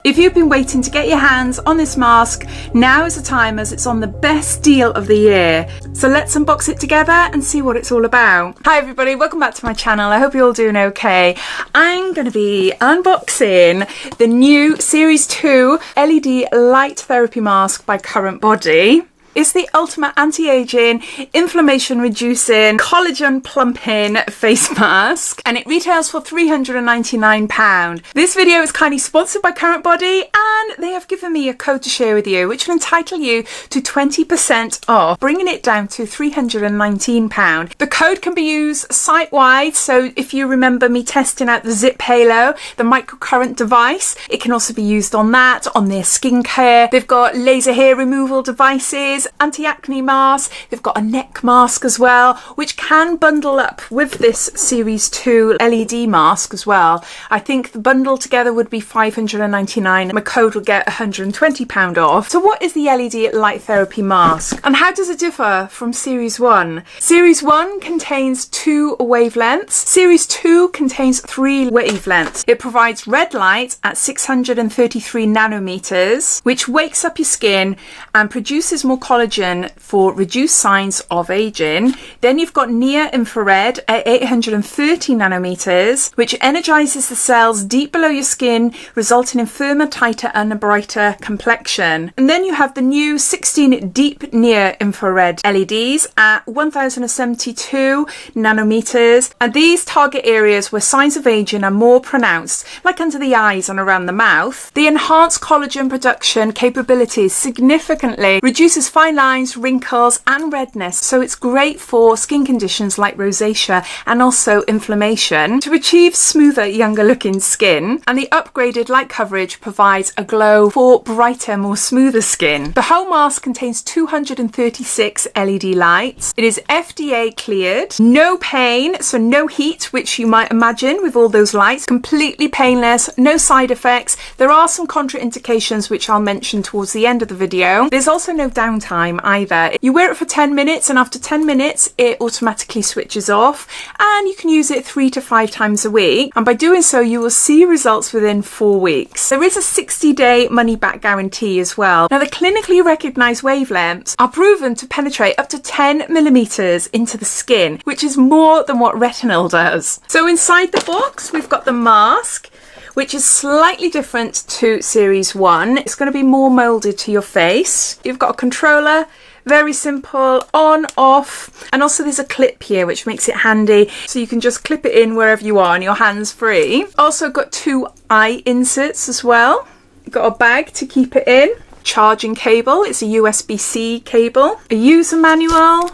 If you've been waiting to get your hands on this mask, now is the time as it's on the best deal of the year. So let's unbox it together and see what it's all about. Hi everybody, welcome back to my channel. I hope you're all doing okay. I'm going to be unboxing the new Series 2 LED Light Therapy Mask by CurrentBody. It's the ultimate anti-aging, inflammation reducing, collagen plumping face mask, and it retails for £399. This video is kindly sponsored by CurrentBody, and they have given me a code to share with you which will entitle you to 20% off, bringing it down to £319. The code can be used site-wide, so if you remember me testing out the Ziip Halo, the microcurrent device, it can also be used on that, on their skincare. They've got laser hair removal devices, anti-acne mask, they've got a neck mask as well, which can bundle up with this Series 2 LED mask as well. I think the bundle together would be £599. My code will get £120 off. So what is the LED light therapy mask and how does it differ from Series 1? Series 1 contains 2 wavelengths. Series 2 contains 3 wavelengths. It provides red light at 633 nanometers, which wakes up your skin and produces more collagen for reduced signs of aging. Then you've got near infrared at 830 nanometers, which energizes the cells deep below your skin, resulting in firmer, tighter and a brighter complexion. And then you have the new 16 deep near infrared LEDs at 1072 nanometers, and these target areas where signs of aging are more pronounced, like under the eyes and around the mouth. The enhanced collagen production capabilities significantly reduces fine lines, wrinkles and redness, so it's great for skin conditions like rosacea and also inflammation to achieve smoother, younger looking skin. And the upgraded light coverage provides a glow for brighter, more smoother skin. The whole mask contains 236 LED lights. It is FDA cleared, no pain, so no heat, which you might imagine with all those lights, completely painless, no side effects. There are some contraindications which I'll mention towards the end of the video. There's also no downtime either. You wear it for 10 minutes and after 10 minutes it automatically switches off, and you can use it 3 to 5 times a week, and by doing so you will see results within 4 weeks. There is a 60-day money-back guarantee as well. Now the clinically recognized wavelengths are proven to penetrate up to 10 millimeters into the skin, which is more than what retinol does. So inside the box we've got the mask, which is slightly different to Series 1. It's going to be more moulded to your face. You've got a controller, very simple, on, off, and also there's a clip here which makes it handy, so you can just clip it in wherever you are and your hands free. Also got 2 eye inserts as well. You've got a bag to keep it in, charging cable, it's a USB-C cable, a user manual,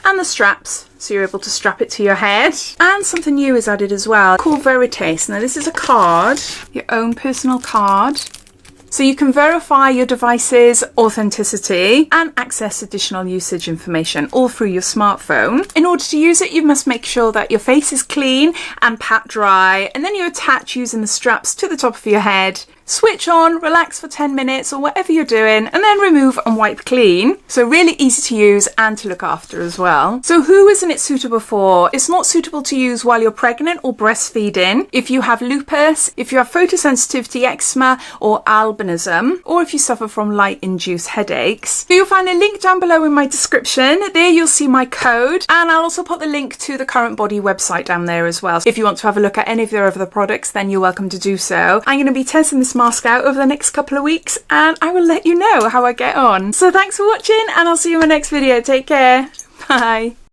and the straps, so you're able to strap it to your head. And something new is added as well, called Veritas. Now this is a card, your own personal card, so you can verify your device's authenticity and access additional usage information all through your smartphone. In order to use it, you must make sure that your face is clean and pat dry, and then you attach using the straps to the top of your head. Switch on, relax for 10 minutes or whatever you're doing, and then remove and wipe clean. So really easy to use and to look after as well. So who isn't it suitable for? It's not suitable to use while you're pregnant or breastfeeding, if you have lupus, if you have photosensitivity eczema or albinism, or if you suffer from light-induced headaches. So you'll find a link down below in my description. There you'll see my code, and I'll also put the link to the CurrentBody website down there as well. So if you want to have a look at any of their other products, then you're welcome to do so. I'm going to be testing this mask out over the next couple of weeks, and I will let you know how I get on. So thanks for watching, and I'll see you in my next video. Take care. Bye.